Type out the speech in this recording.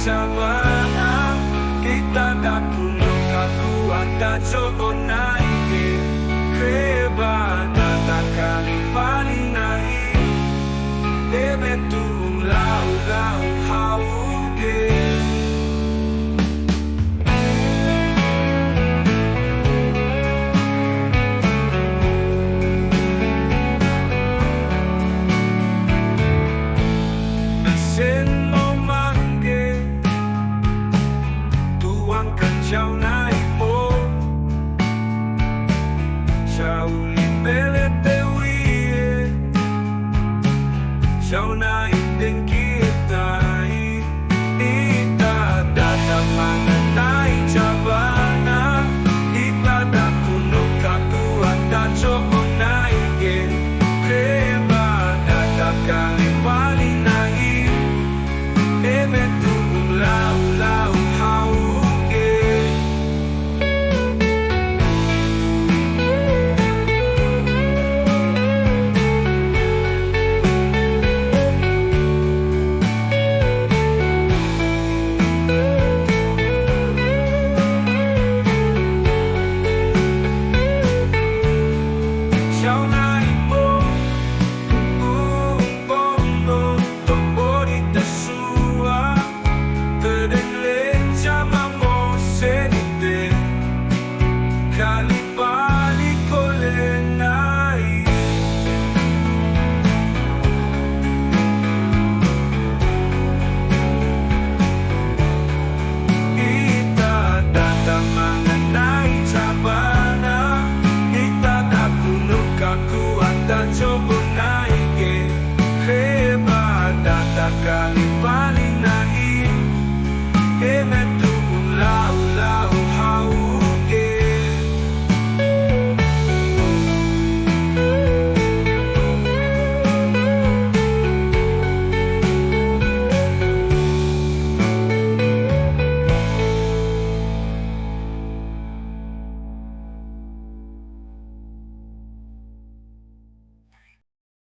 cobaan, kita tak perlu kaku ada coba naik hebat tak kali paling naik betul lau hau Chào nay mô chào lim bele te wie chào nay den kita datang mengenai cabana ipada kuno kaku ada coba naik hebat datang kali paling naik betul lau hau coba naik hebat tak kali paling